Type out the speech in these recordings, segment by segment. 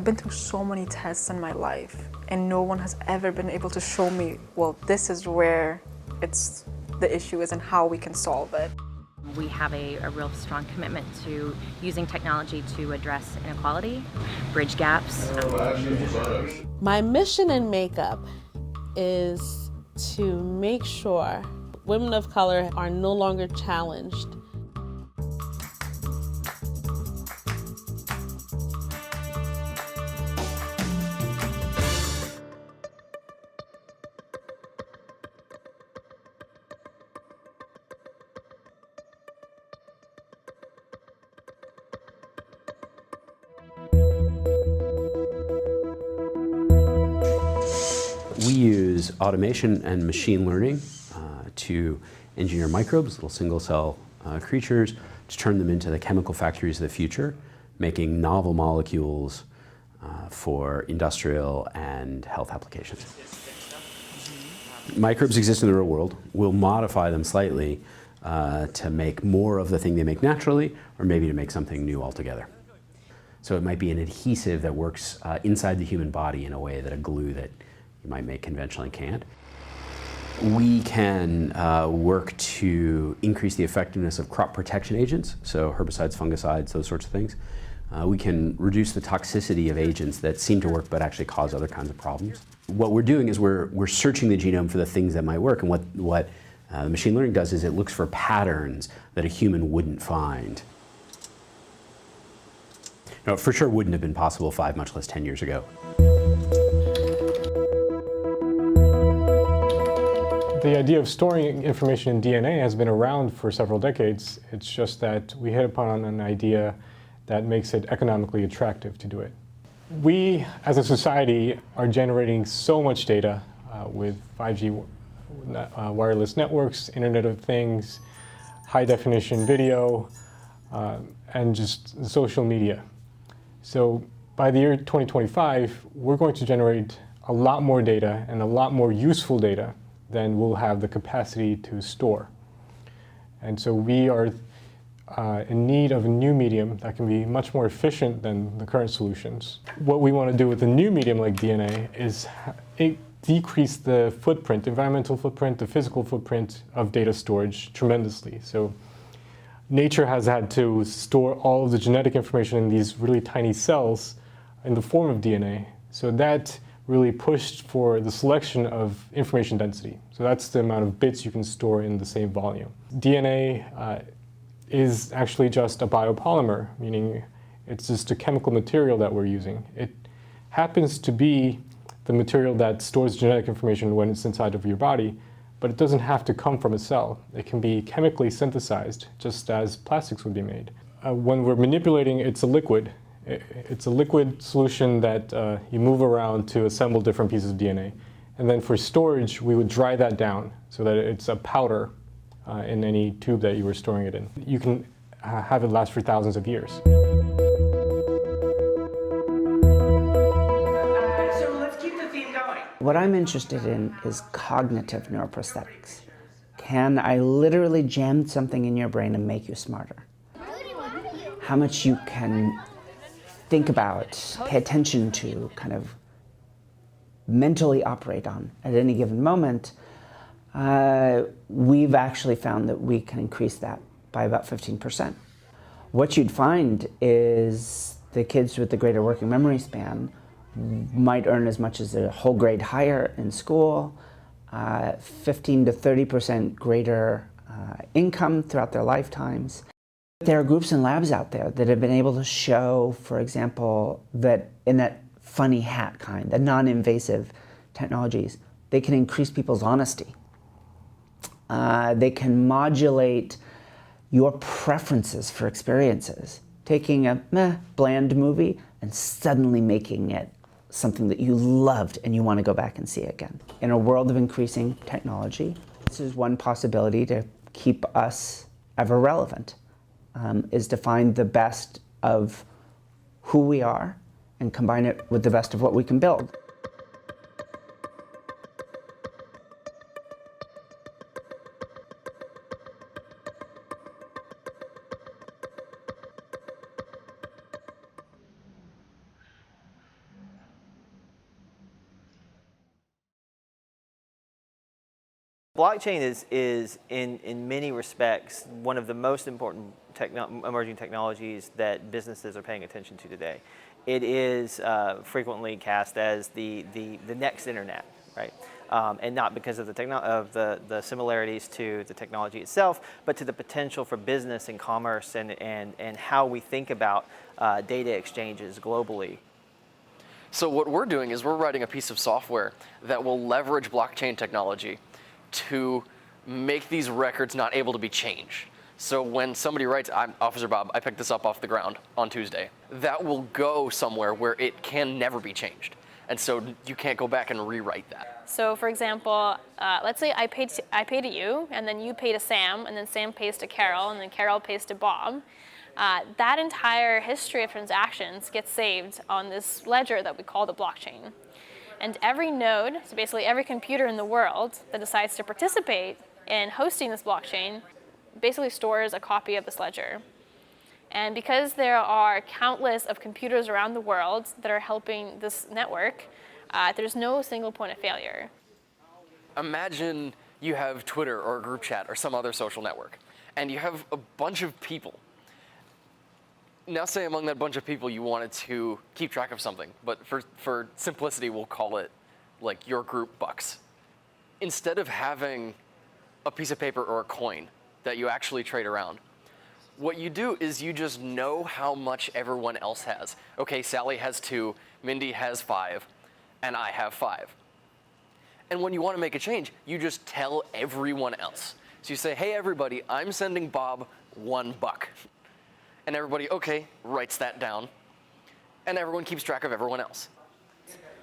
I've been through so many tests in my life, and no one has ever been able to show me, well, this is where the issue is and how we can solve it. We have a real strong commitment to using technology to address inequality, bridge gaps. My mission in makeup is to make sure women of color are no longer challenged. We use automation and machine learning to engineer microbes, little single-cell creatures, to turn them into the chemical factories of the future, making novel molecules for industrial and health applications. Microbes exist in the real world. We'll modify them slightly to make more of the thing they make naturally, or maybe to make something new altogether. So it might be an adhesive that works inside the human body in a way that a glue that you might make conventionally can't. We can work to increase the effectiveness of crop protection agents, so herbicides, fungicides, those sorts of things. We can reduce the toxicity of agents that seem to work but actually cause other kinds of problems. What we're doing is we're searching the genome for the things that might work, and what machine learning does is it looks for patterns that a human wouldn't find. No, it for sure wouldn't have been possible 5, much less 10 years ago. The idea of storing information in DNA has been around for several decades. It's just that we hit upon an idea that makes it economically attractive to do it. We, as a society, are generating so much data with 5G wireless networks, Internet of Things, high-definition video, and just social media. So by the year 2025, we're going to generate a lot more data and a lot more useful data than we'll have the capacity to store. And so we are in need of a new medium that can be much more efficient than the current solutions. What we want to do with a new medium like DNA is decrease the footprint, environmental footprint, the physical footprint of data storage tremendously. So nature has had to store all of the genetic information in these really tiny cells in the form of DNA. So that really pushed for the selection of information density. So that's the amount of bits you can store in the same volume. DNA is actually just a biopolymer, meaning it's just a chemical material that we're using. It happens to be the material that stores genetic information when it's inside of your body, but it doesn't have to come from a cell. It can be chemically synthesized, just as plastics would be made. When we're manipulating, it's a liquid. It's a liquid solution that you move around to assemble different pieces of DNA. And then for storage, we would dry that down so that it's a powder in any tube that you were storing it in. You can have it last for thousands of years. So let's keep the theme going. What I'm interested in is cognitive neuroprosthetics. Can I literally jam something in your brain and make you smarter? How much you can think about, pay attention to, kind of mentally operate on at any given moment, we've actually found that we can increase that by about 15%. What you'd find is the kids with the greater working memory span might earn as much as a whole grade higher in school, 15 to 30% greater income throughout their lifetimes. There are groups and labs out there that have been able to show, for example, that in that funny hat kind, the non-invasive technologies, they can increase people's honesty. They can modulate your preferences for experiences, taking a bland movie and suddenly making it something that you loved and you want to go back and see again. In a world of increasing technology, this is one possibility to keep us ever relevant. Is to find the best of who we are and combine it with the best of what we can build. Blockchain is in many respects one of the most important emerging technologies that businesses are paying attention to today. It is frequently cast as the next internet, right? And not because of the similarities to the technology itself, but to the potential for business and commerce and how we think about data exchanges globally. So what we're doing is we're writing a piece of software that will leverage blockchain technology to make these records not able to be changed. So when somebody writes, "I'm Officer Bob, I picked this up off the ground on Tuesday," that will go somewhere where it can never be changed. And so you can't go back and rewrite that. So for example, let's say I pay to you, and then you pay to Sam, and then Sam pays to Carol, and then Carol pays to Bob. That entire history of transactions gets saved on this ledger that we call the blockchain. And every node, so basically every computer in the world that decides to participate in hosting this blockchain, basically stores a copy of this ledger. And because there are countless of computers around the world that are helping this network, there's no single point of failure. Imagine you have Twitter or a group chat or some other social network, and you have a bunch of people. Now say among that bunch of people you wanted to keep track of something, but for simplicity we'll call it like your group bucks. Instead of having a piece of paper or a coin that you actually trade around, what you do is you just know how much everyone else has. Okay, Sally has 2, Mindy has 5, and I have 5. And when you want to make a change, you just tell everyone else. So you say, "Hey everybody, I'm sending Bob $1." And everybody, okay, writes that down. And everyone keeps track of everyone else.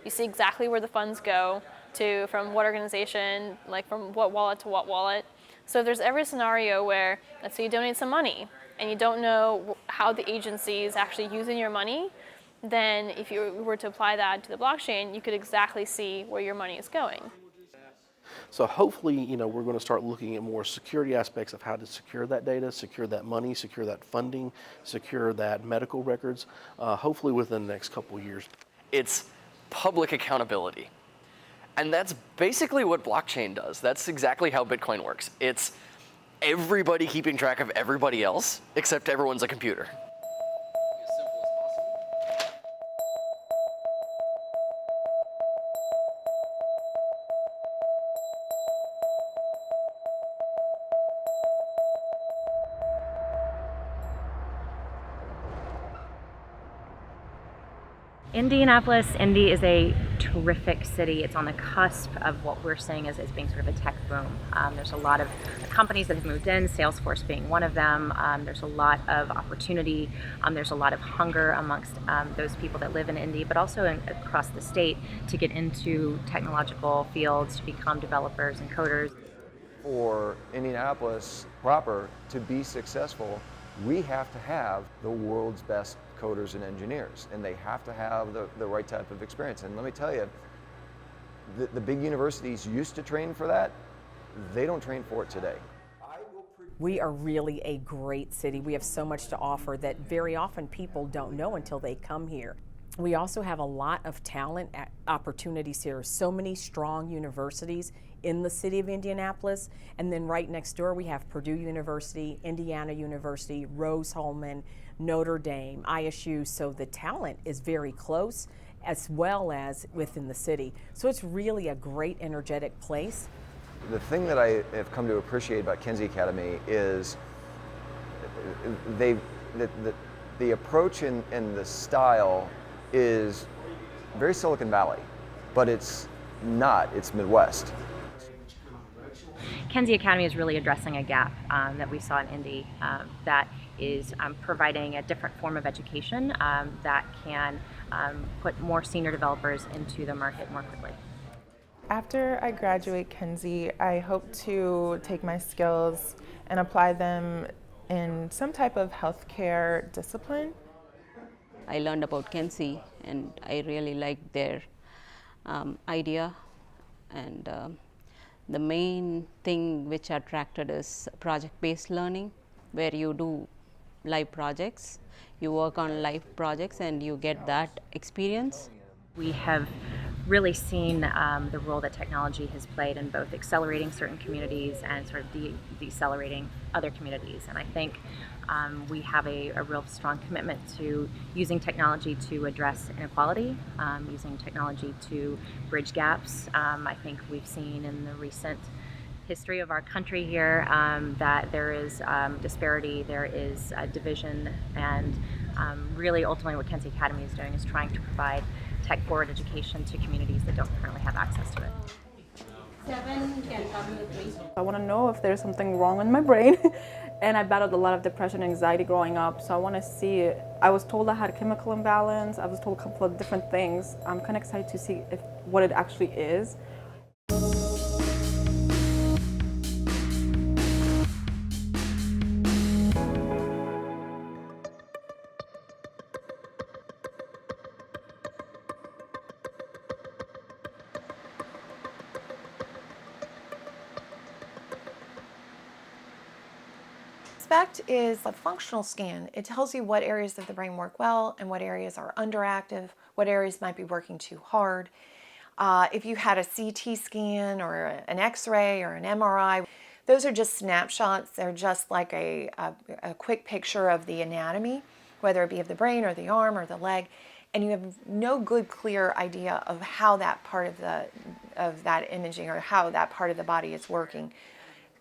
You see exactly where the funds go to, from what organization, like from what wallet to what wallet. So there's every scenario where, let's say you donate some money, and you don't know how the agency is actually using your money, then if you were to apply that to the blockchain, you could exactly see where your money is going. So hopefully, we're going to start looking at more security aspects of how to secure that data, secure that money, secure that funding, secure that medical records, hopefully within the next couple of years. It's public accountability. And that's basically what blockchain does. That's exactly how Bitcoin works. It's everybody keeping track of everybody else, except everyone's a computer. Indianapolis, Indy is a terrific city. It's on the cusp of what we're seeing as being sort of a tech boom. There's a lot of companies that have moved in, Salesforce being one of them. There's a lot of opportunity. There's a lot of hunger amongst those people that live in Indy, but also across the state to get into technological fields, to become developers and coders. For Indianapolis proper to be successful, we have to have the world's best coders and engineers, and they have to have the right type of experience. And let me tell you, the big universities used to train for that. They don't train for it today. We are really a great city. We have so much to offer that very often people don't know until they come here. We also have a lot of talent opportunities here. So many strong universities in the city of Indianapolis. And then right next door we have Purdue University, Indiana University, Rose-Hulman, Notre Dame, ISU. So the talent is very close as well as within the city. So it's really a great, energetic place. The thing that I have come to appreciate about Kinsey Academy is the approach and the style is very Silicon Valley, but it's not, it's Midwest. Kinsey Academy is really addressing a gap that we saw in Indy that is providing a different form of education that can put more senior developers into the market more quickly. After I graduate Kinsey, I hope to take my skills and apply them in some type of healthcare discipline. I learned about Kinsey and I really liked their idea, and the main thing which attracted is project-based learning, where you do live projects, you work on live projects and you get that experience. We have really seen the role that technology has played in both accelerating certain communities and sort of decelerating other communities. And I think we have a real strong commitment to using technology to address inequality, using technology to bridge gaps. I think we've seen in the recent history of our country here that there is disparity, there is division, and really ultimately what Kenzie Academy is doing is trying to provide tech-forward education to communities that don't currently have access to it. 7 can come with me. I want to know if there's something wrong with my brain. And I battled a lot of depression and anxiety growing up, so I want to see it. I was told I had a chemical imbalance. I was told a couple of different things. I'm kind of excited to see what it actually is. SPECT is a functional scan. It tells you what areas of the brain work well and what areas are underactive, what areas might be working too hard. If you had a CT scan or an X-ray or an MRI, those are just snapshots. They're just like a quick picture of the anatomy, whether it be of the brain or the arm or the leg, and you have no good, clear idea of how that part of that imaging or how that part of the body is working.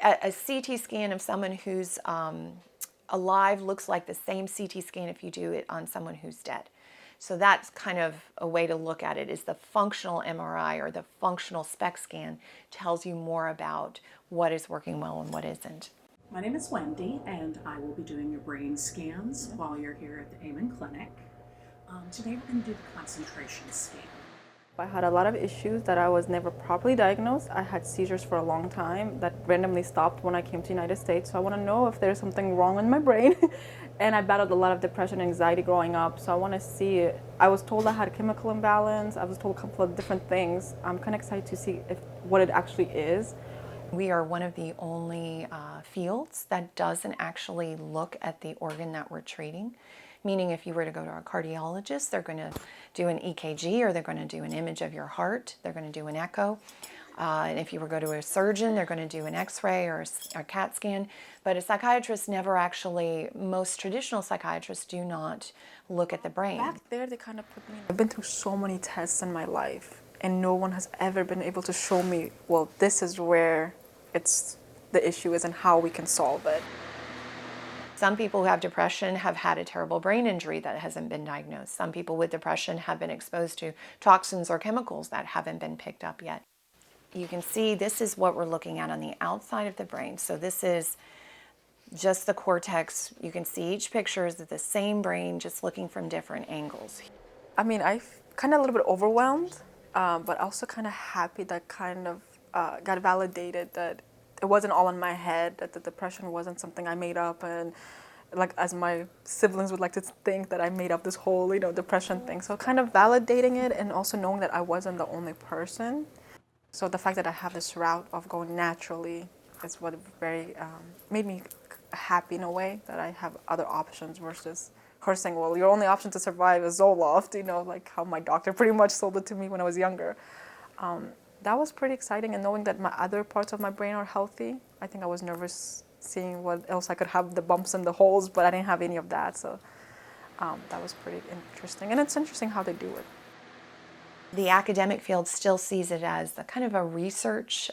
A CT scan of someone who's alive looks like the same CT scan if you do it on someone who's dead. So that's kind of a way to look at it, is the functional MRI or the functional SPECT scan tells you more about what is working well and what isn't. My name is Wendy, and I will be doing your brain scans while you're here at the Amen Clinic. Today we're going to do the concentration scan. I had a lot of issues that I was never properly diagnosed. I had seizures for a long time that randomly stopped when I came to the United States. So I want to know if there's something wrong with my brain. And I battled a lot of depression and anxiety growing up. So I want to see it. I was told I had a chemical imbalance. I was told a couple of different things. I'm kind of excited to see what it actually is. We are one of the only fields that doesn't actually look at the organ that we're treating. Meaning if you were to go to a cardiologist, they're going to do an EKG or they're going to do an image of your heart. They're going to do an echo. And if you were to go to a surgeon, they're going to do an X-ray or a CAT scan. But a psychiatrist never actually, most traditional psychiatrists do not look at the brain. Back there, they kind of put me. I've been through so many tests in my life, and no one has ever been able to show me, well, this is where the issue is and how we can solve it. Some people who have depression have had a terrible brain injury that hasn't been diagnosed. Some people with depression have been exposed to toxins or chemicals that haven't been picked up yet. You can see this is what we're looking at on the outside of the brain. So this is just the cortex. You can see each picture is the same brain, just looking from different angles. I mean, I'm kind of a little bit overwhelmed, but also kind of happy that kind of got validated that it wasn't all in my head, that the depression wasn't something I made up, and like as my siblings would like to think that I made up this whole, depression thing. So kind of validating it and also knowing that I wasn't the only person. So the fact that I have this route of going naturally is what very made me happy in a way, that I have other options versus her saying, well, your only option to survive is Zoloft, like how my doctor pretty much sold it to me when I was younger. That was pretty exciting, and knowing that my other parts of my brain are healthy. I think I was nervous seeing what else I could have, the bumps and the holes, but I didn't have any of that, so that was pretty interesting. And it's interesting how they do it. The academic field still sees it as a kind of a research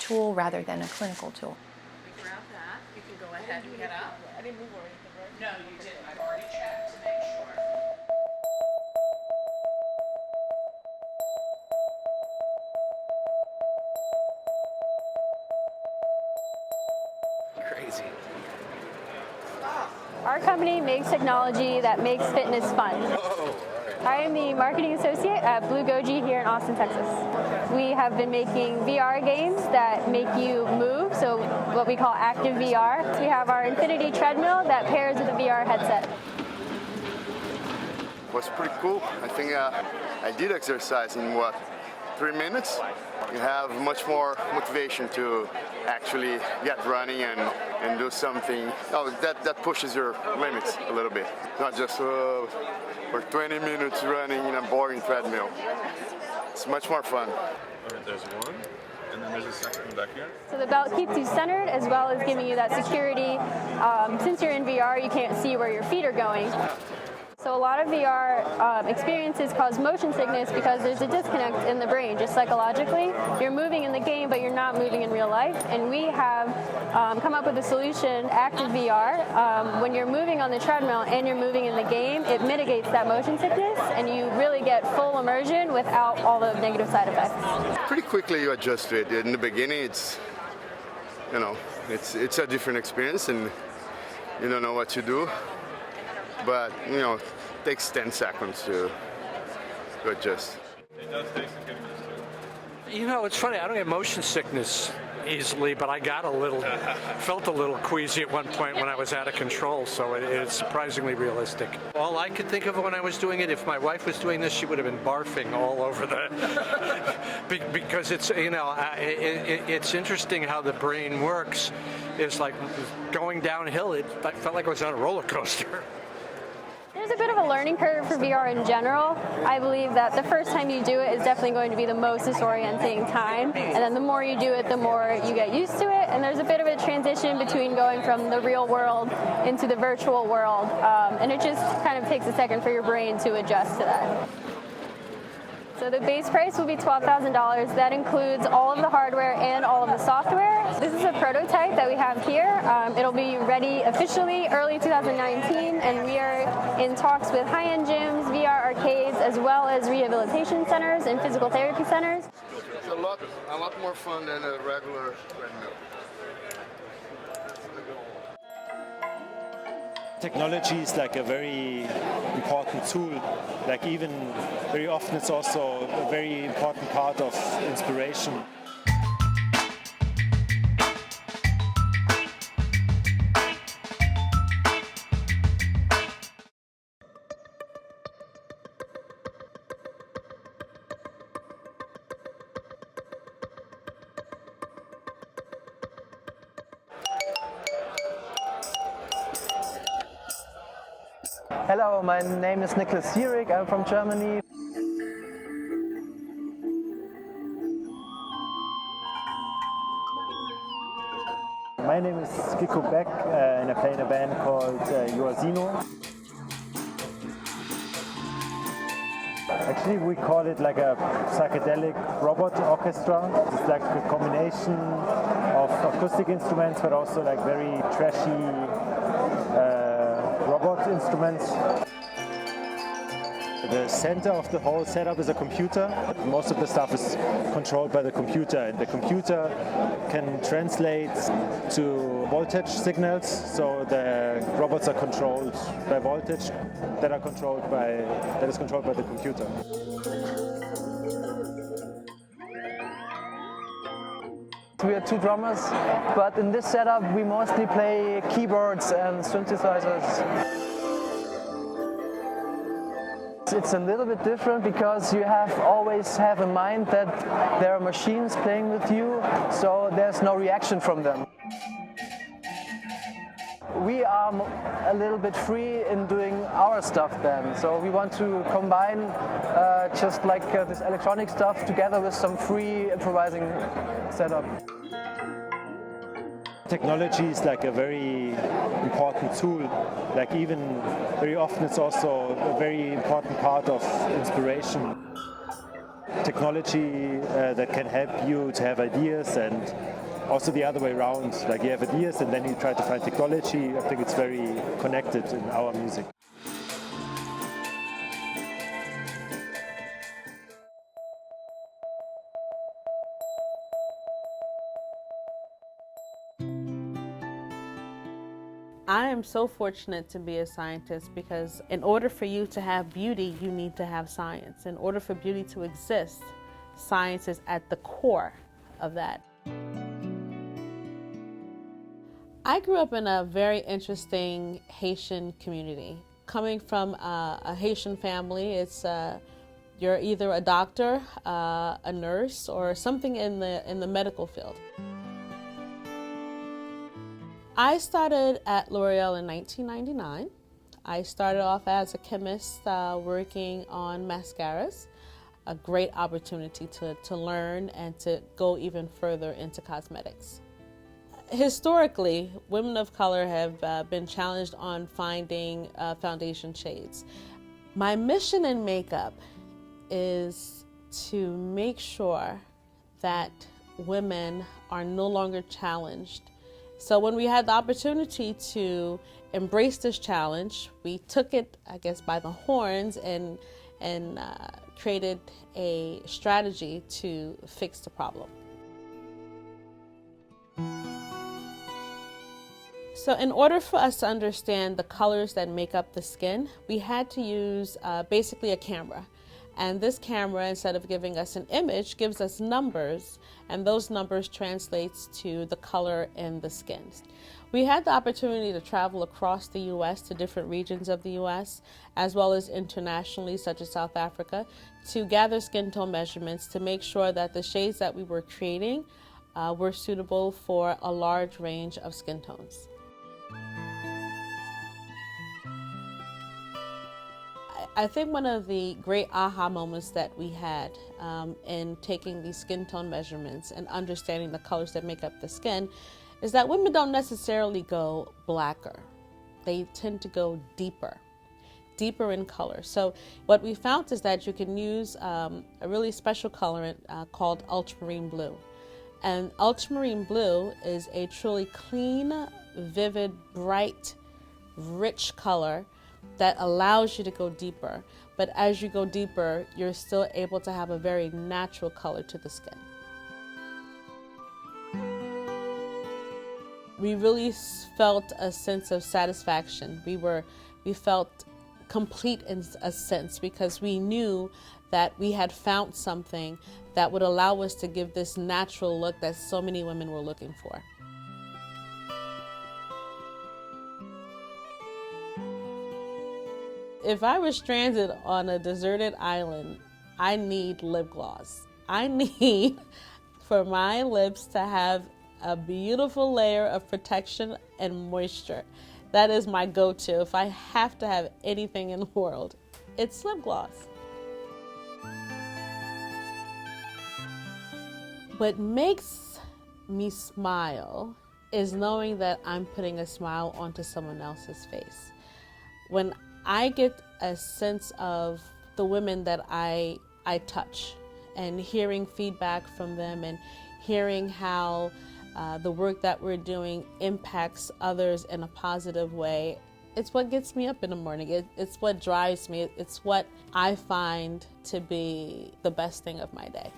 tool rather than a clinical tool. We grab that. You can go ahead and get up. I didn't move or anything, right? No, you didn't. I've already checked to make sure. Crazy. Our company makes technology that makes fitness fun. I am the marketing associate at Blue Goji here in Austin, Texas. We have been making VR games that make you move, so what we call active VR. We have our Infinity treadmill that pairs with a VR headset. Was pretty cool. I think I did exercise in 3 minutes. You have much more motivation to actually get running and do something. That pushes your limits a little bit. Not just for 20 minutes running in a boring treadmill. it's much more fun. Okay, there's one, and then there's a second one back here. So the belt keeps you centered as well as giving you that security. Since you're in VR, you can't see where your feet are going. So a lot of VR experiences cause motion sickness because there's a disconnect in the brain, just psychologically. You're moving in the game, but you're not moving in real life. And we have come up with a solution, Active VR. When you're moving on the treadmill and you're moving in the game, it mitigates that motion sickness, and you really get full immersion without all the negative side effects. Pretty quickly you adjust to it. In the beginning, it's a different experience, and you don't know what to do. But, it takes 10 seconds to adjust. It does take some good minutes too. It's funny, I don't get motion sickness easily, but I felt a little queasy at one point when I was out of control, so it's surprisingly realistic. All I could think of when I was doing it, if my wife was doing this, she would have been barfing all over because it's, it's interesting how the brain works. It's like going downhill, I felt like I was on a roller coaster. There's a bit of a learning curve for VR in general. I believe that the first time you do it is definitely going to be the most disorienting time, and then the more you do it, the more you get used to it, and there's a bit of a transition between going from the real world into the virtual world, and it just kind of takes a second for your brain to adjust to that. So the base price will be $12,000. That includes all of the hardware and all of the software. This is a prototype that we have here. It'll be ready officially early 2019, and we are in talks with high-end gyms, VR arcades, as well as rehabilitation centers and physical therapy centers. It's a lot more fun than a regular treadmill. Technology is like a very important tool. Like even very often it's also a very important part of inspiration. Hello, my name is Niklas Sierig. I'm from Germany. My name is Kiko Beck, and I play in a band called Yoazino. Actually, we call it like a psychedelic robot orchestra. It's like a combination of acoustic instruments, but also like very trashy robot instruments. The center of the whole setup is a computer. Most of the stuff is controlled by the computer, and the computer can translate to voltage signals, so the robots are controlled by voltage that is controlled by the computer. We are two drummers, but in this setup we mostly play keyboards and synthesizers. It's a little bit different because you always have in mind that there are machines playing with you, so there's no reaction from them. We are a little bit free in doing our stuff then, so we want to combine just like this electronic stuff together with some free improvising setup. Technology is like a very important tool. Like even very often it's also a very important part of inspiration. Technology that can help you to have ideas, and also the other way around. Like you have ideas and then you try to find technology. I think it's very connected in our music. I am so fortunate to be a scientist because in order for you to have beauty, you need to have science. In order for beauty to exist, science is at the core of that. I grew up in a very interesting Haitian community. Coming from a Haitian family, it's you're either a doctor, a nurse, or something in the medical field. I started at LOreal in 1999. I started off as a chemist working on mascaras. a great opportunity to learn and to go even further into cosmetics. Historically, women of color have been challenged on finding foundation shades. My mission in makeup is to make sure that women are no longer challenged. So when we had the opportunity to embrace this challenge, we took it, I guess, by the horns and created a strategy to fix the problem. So in order for us to understand the colors that make up the skin, we had to use basically a camera. And this camera, instead of giving us an image, gives us numbers, and those numbers translates to the color in the skin. We had the opportunity to travel across the U.S. to different regions of the U.S., as well as internationally, such as South Africa, to gather skin tone measurements to make sure that the shades that we were creating were suitable for a large range of skin tones. I think one of the great aha moments that we had in taking these skin tone measurements and understanding the colors that make up the skin is that women don't necessarily go blacker. They tend to go deeper in color. So what we found is that you can use a really special colorant called ultramarine blue. And ultramarine blue is a truly clean, vivid, bright, rich color that allows you to go deeper. But as you go deeper, you're still able to have a very natural color to the skin. We really felt a sense of satisfaction. We felt complete in a sense because we knew that we had found something that would allow us to give this natural look that so many women were looking for. If I was stranded on a deserted island, I need lip gloss. I need for my lips to have a beautiful layer of protection and moisture. That is my go-to. If I have to have anything in the world, it's lip gloss. What makes me smile is knowing that I'm putting a smile onto someone else's face. When I get a sense of the women that I touch and hearing feedback from them and hearing how the work that we're doing impacts others in a positive way, it's what gets me up in the morning. It's what drives me. It's what I find to be the best thing of my day.